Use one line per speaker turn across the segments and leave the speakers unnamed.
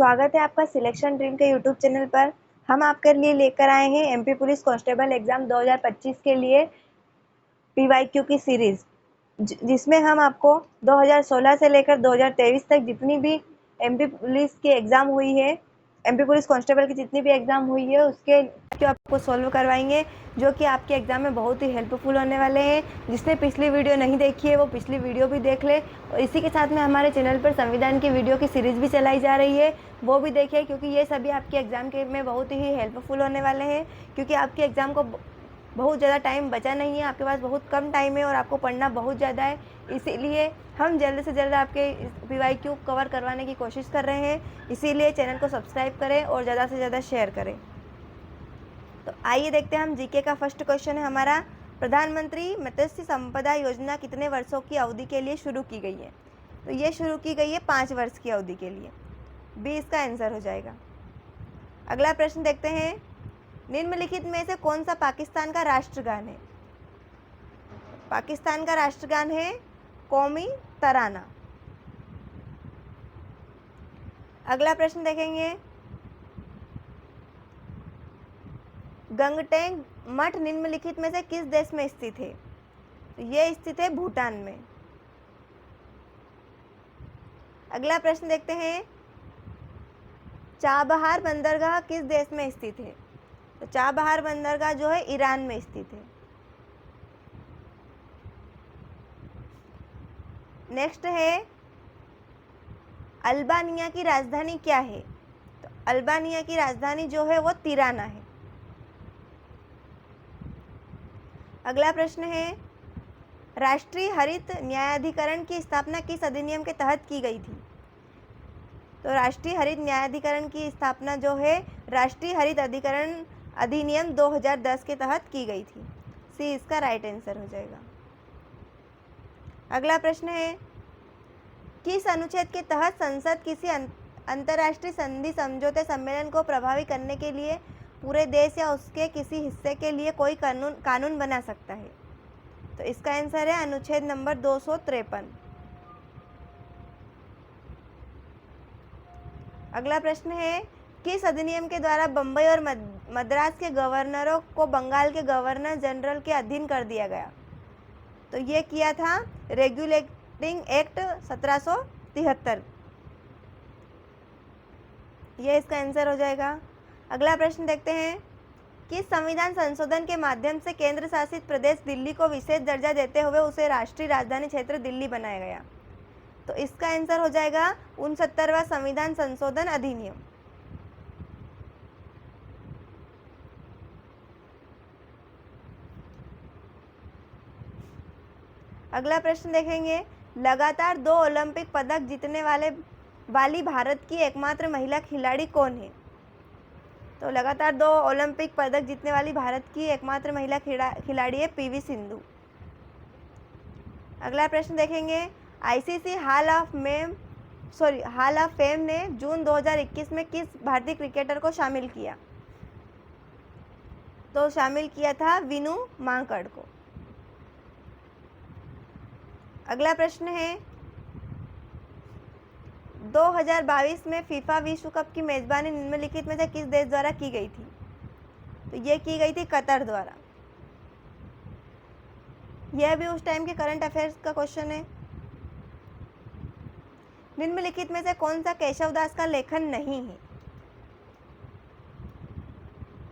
स्वागत है आपका सिलेक्शन ड्रीम के यूट्यूब चैनल पर। हम आपके लिए लेकर आए हैं एमपी पुलिस कांस्टेबल एग्जाम 2025 के लिए पीवाईक्यू की सीरीज, जिसमें हम आपको 2016 से लेकर 2023 तक जितनी भी एमपी पुलिस की एग्जाम हुई है, एमपी पुलिस कांस्टेबल की जितनी भी एग्जाम हुई है उसके जो आपको सॉल्व करवाएंगे, जो कि आपके एग्जाम में बहुत ही हेल्पफुल होने वाले हैं। जिसने पिछली वीडियो नहीं देखी है वो पिछली वीडियो भी देख ले, और इसी के साथ में हमारे चैनल पर संविधान की वीडियो की सीरीज भी चलाई जा रही है, वो भी देखिए, क्योंकि ये सभी आपके एग्जाम के में बहुत ही हेल्पफुल होने वाले हैं। क्योंकि आपके एग्जाम को बहुत ज़्यादा टाइम बचा नहीं है, आपके पास बहुत कम टाइम है और आपको पढ़ना बहुत ज़्यादा है। इसीलिए हम जल्द से जल्द आपके पीवाईक्यू कवर करवाने की कोशिश कर रहे हैं। इसीलिए चैनल को सब्सक्राइब करें और ज़्यादा से ज़्यादा शेयर करें। तो आइए देखते हैं हम जीके का फर्स्ट क्वेश्चन है हमारा, प्रधानमंत्री मत्स्य संपदा योजना कितने वर्षों की अवधि के लिए शुरू की गई है? तो ये शुरू की गई है 5 वर्ष की अवधि के लिए। बी इसका आंसर हो जाएगा। अगला प्रश्न देखते हैं, निम्नलिखित में से कौन सा पाकिस्तान का राष्ट्रगान है? पाकिस्तान का राष्ट्रगान है कौमी तराना। अगला प्रश्न देखेंगे, गंगटेक मठ निम्नलिखित में से किस देश में स्थित है? तो ये स्थित है भूटान में। अगला प्रश्न देखते हैं, चाबहार बंदरगाह किस देश में स्थित है? तो चाबहार बंदरगाह जो है ईरान में स्थित है। नेक्स्ट है, अल्बानिया की राजधानी क्या है? तो अल्बानिया की राजधानी जो है वो तिराना है। अगला प्रश्न है, राष्ट्रीय हरित न्यायाधिकरण की स्थापना किस अधिनियम के तहत की गई थी? तो राष्ट्रीय हरित न्यायाधिकरण की स्थापना जो है राष्ट्रीय हरित अधिकरण अधिनियम 2010 के तहत की गई थी। सी इसका राइट आंसर हो जाएगा। अगला प्रश्न है, किस अनुच्छेद के तहत संसद किसी अंतर्राष्ट्रीय संधि समझौते सम्मेलन को प्रभावी करने के लिए पूरे देश या उसके किसी हिस्से के लिए कोई कानून बना सकता है? तो इसका आंसर है अनुच्छेद नंबर 253। अगला प्रश्न है, किस अधिनियम के द्वारा बम्बई और मद्रास के गवर्नरों को बंगाल के गवर्नर जनरल के अधीन कर दिया गया? तो ये किया था रेगुलेटिंग एक्ट 1773। ये इसका आंसर हो जाएगा। अगला प्रश्न देखते हैं, किस संविधान संशोधन के माध्यम से केंद्र शासित प्रदेश दिल्ली को विशेष दर्जा देते हुए उसे राष्ट्रीय राजधानी क्षेत्र दिल्ली बनाया गया? तो इसका आंसर हो जाएगा 69वां संविधान संशोधन अधिनियम। अगला प्रश्न देखेंगे, लगातार 2 ओलंपिक पदक जीतने वाली भारत की एकमात्र महिला खिलाड़ी कौन है? तो लगातार 2 ओलंपिक पदक जीतने वाली भारत की एकमात्र महिला खिलाड़ी है पीवी सिंधु। अगला प्रश्न देखेंगे, आईसीसी हॉल ऑफ फेम ने जून 2021 में किस भारतीय क्रिकेटर को शामिल किया? तो शामिल किया था विनू मांकड़ को। अगला प्रश्न है, 2022 में फीफा विश्व कप की मेजबानी निम्नलिखित में से किस देश द्वारा की गई थी? तो ये की गई थी कतर द्वारा। यह भी उस टाइम के करंट अफेयर्स का क्वेश्चन है। निम्नलिखित में से कौन सा केशवदास का लेखन नहीं है?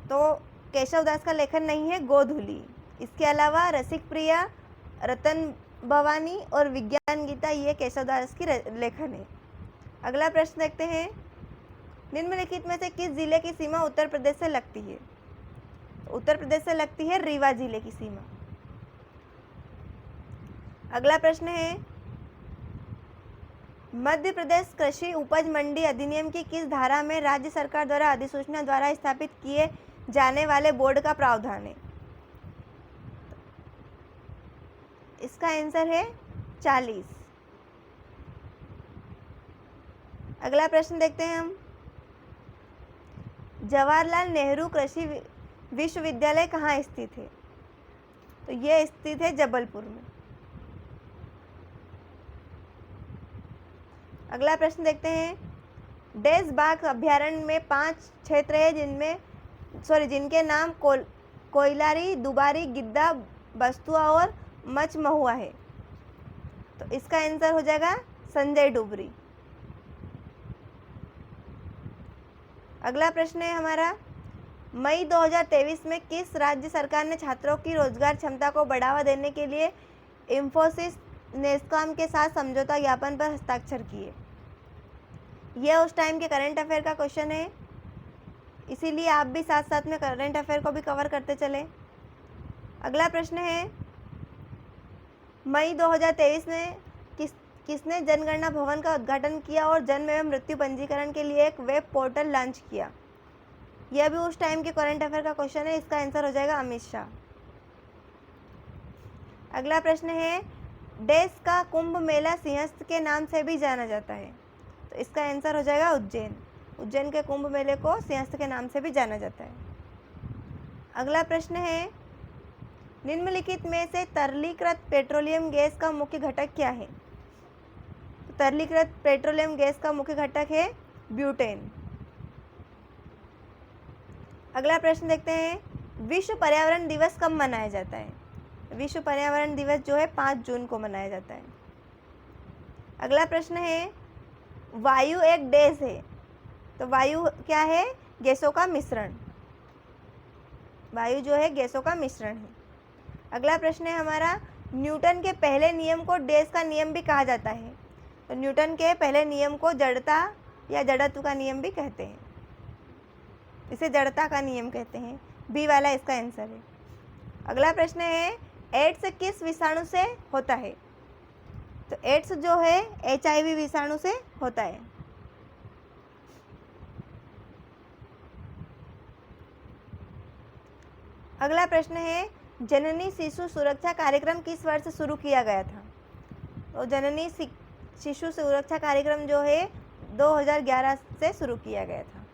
तो केशवदास का लेखन नहीं है गोधूली। इसके अलावा रसिक प्रिया, रतन भवानी और विज्ञान गीता ये केशवदास की लेखन है। अगला प्रश्न देखते हैं, निम्नलिखित में से किस जिले की सीमा उत्तर प्रदेश से लगती है? उत्तर प्रदेश से लगती है रीवा जिले की सीमा। अगला प्रश्न है, मध्य प्रदेश कृषि उपज मंडी अधिनियम की किस धारा में राज्य सरकार द्वारा अधिसूचना द्वारा स्थापित किए जाने वाले बोर्ड का प्रावधान है? इसका आंसर है 40। अगला प्रश्न देखते हैं हम, जवाहरलाल नेहरू कृषि विश्वविद्यालय कहाँ स्थित है? तो यह स्थित है जबलपुर में। अगला प्रश्न देखते हैं, डैश बाघ अभ्यारण्य में 5 क्षेत्र है जिनके नाम कोयलारी, दुबारी, गिद्दा, बस्तुआ और मचमहुआ है। तो इसका आंसर हो जाएगा संजय डुबरी। अगला प्रश्न है हमारा, मई 2023 में किस राज्य सरकार ने छात्रों की रोजगार क्षमता को बढ़ावा देने के लिए इंफोसिस नेस्कॉम के साथ समझौता ज्ञापन पर हस्ताक्षर किए? यह उस टाइम के करंट अफेयर का क्वेश्चन है, इसीलिए आप भी साथ साथ में करंट अफेयर को भी कवर करते चले। अगला प्रश्न है, मई 2023 में किसने जनगणना भवन का उद्घाटन किया और जन्म एवं मृत्यु पंजीकरण के लिए एक वेब पोर्टल लॉन्च किया? यह भी उस टाइम के करंट अफेयर का क्वेश्चन है, इसका आंसर हो जाएगा अमित शाह। अगला प्रश्न है, देश का कुंभ मेला सिंहस्थ के नाम से भी जाना जाता है। तो इसका आंसर हो जाएगा उज्जैन। उज्जैन के कुंभ मेले को सिंहस्थ के नाम से भी जाना जाता है। अगला प्रश्न है, निम्नलिखित में से तरलीकृत पेट्रोलियम गैस का मुख्य घटक क्या है? तो तरलीकृत पेट्रोलियम गैस का मुख्य घटक है ब्यूटेन। अगला प्रश्न देखते हैं, विश्व पर्यावरण दिवस कब मनाया जाता है? विश्व पर्यावरण दिवस जो है 5 जून को मनाया जाता है। अगला प्रश्न है, वायु एक डैश है। तो वायु क्या है? गैसों का मिश्रण। वायु जो है गैसों का मिश्रण है। अगला प्रश्न है हमारा, न्यूटन के पहले नियम को डैश का नियम भी कहा जाता है। तो न्यूटन के पहले नियम को जड़ता या जड़त्व का नियम भी कहते हैं, इसे जड़ता का नियम कहते हैं। बी वाला इसका आंसर है। अगला प्रश्न है, एड्स किस विषाणु से होता है? तो एड्स जो है HIV विषाणु से होता है। अगला प्रश्न है, जननी शिशु सुरक्षा कार्यक्रम किस वर्ष शुरू किया गया था? तो जननी शिशु सुरक्षा कार्यक्रम जो है 2011 से शुरू किया गया था।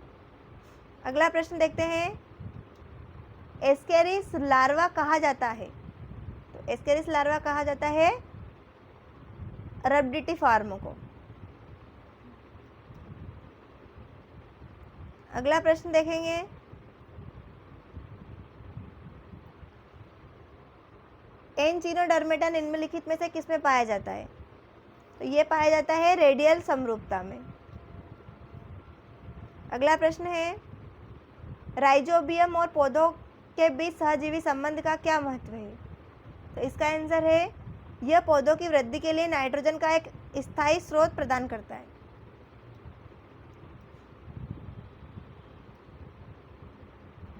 अगला प्रश्न देखते हैं, एस्केरिस लार्वा कहा जाता है? तो एस्केरिस लार्वा कहा जाता है रब्डिटिफॉर्म को। अगला प्रश्न देखेंगे, एनचिनोडर्मेटा निम्नलिखित में से किसमें पाया जाता है? तो ये पाया जाता है रेडियल समरूपता में। अगला प्रश्न है, राइजोबियम और पौधों के बीच सहजीवी संबंध का क्या महत्व है? तो इसका आंसर है, यह पौधों की वृद्धि के लिए नाइट्रोजन का एक स्थायी स्रोत प्रदान करता है।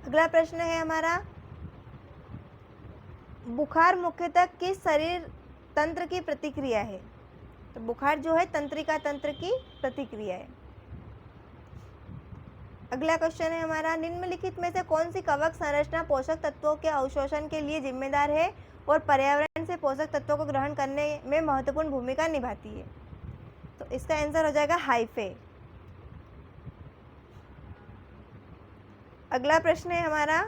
अगला प्रश्न है हमारा, बुखार मुख्यतः किस शरीर तंत्र की प्रतिक्रिया है? तो बुखार जो है तंत्रिका तंत्र की प्रतिक्रिया है। अगला क्वेश्चन है हमारा, निम्नलिखित में से कौन सी कवक संरचना पोषक तत्वों के अवशोषण के लिए जिम्मेदार है और पर्यावरण से पोषक तत्वों को ग्रहण करने में महत्वपूर्ण भूमिका निभाती है? तो इसका आंसर हो जाएगा हाइफे। अगला प्रश्न है हमारा,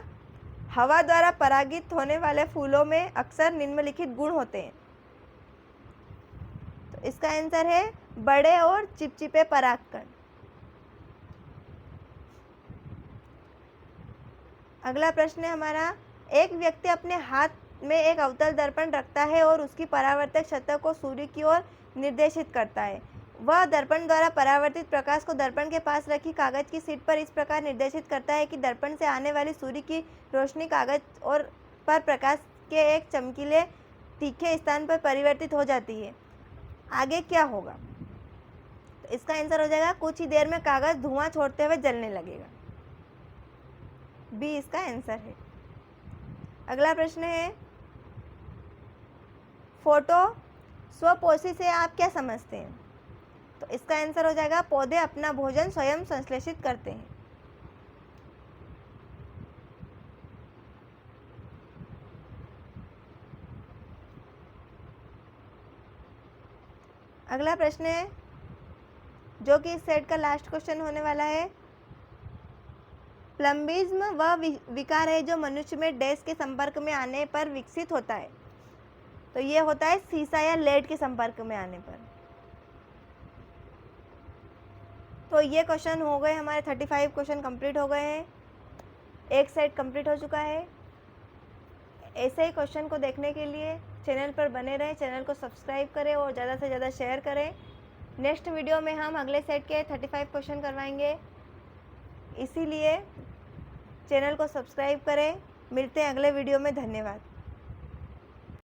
हवा द्वारा परागित होने वाले फूलों में अक्सर निम्नलिखित गुण होते हैं। तो इसका आंसर है बड़े और चिपचिपे परागकण। अगला प्रश्न है हमारा, एक व्यक्ति अपने हाथ में एक अवतल दर्पण रखता है और उसकी परावर्तक सतह को सूर्य की ओर निर्देशित करता है। वह दर्पण द्वारा परावर्तित प्रकाश को दर्पण के पास रखी कागज की शीट पर इस प्रकार निर्देशित करता है कि दर्पण से आने वाली सूर्य की रोशनी कागज और पर प्रकाश के एक चमकीले तीखे स्थान पर परिवर्तित हो जाती है। आगे क्या होगा? तो इसका आंसर हो जाएगा, कुछ ही देर में कागज धुआं छोड़ते हुए जलने लगेगा। बी इसका आंसर है। अगला प्रश्न है, फोटो स्वपोषी से आप क्या समझते हैं? तो इसका आंसर हो जाएगा, पौधे अपना भोजन स्वयं संश्लेषित करते हैं। अगला प्रश्न है, जो कि इस सेट का लास्ट क्वेश्चन होने वाला है, प्लम्बिज्म वह विकार है जो मनुष्य में डैश के संपर्क में आने पर विकसित होता है। तो ये होता है सीसा या लेड के संपर्क में आने पर। तो ये क्वेश्चन हो गए हमारे 35 क्वेश्चन कंप्लीट हो गए हैं, एक सेट कंप्लीट हो चुका है। ऐसे ही क्वेश्चन को देखने के लिए चैनल पर बने रहें, चैनल को सब्सक्राइब करें और ज़्यादा से ज़्यादा शेयर करें। नेक्स्ट वीडियो में हम अगले सेट के 35 क्वेश्चन करवाएंगे, इसीलिए चैनल को सब्सक्राइब करें। मिलते हैं अगले वीडियो में। धन्यवाद।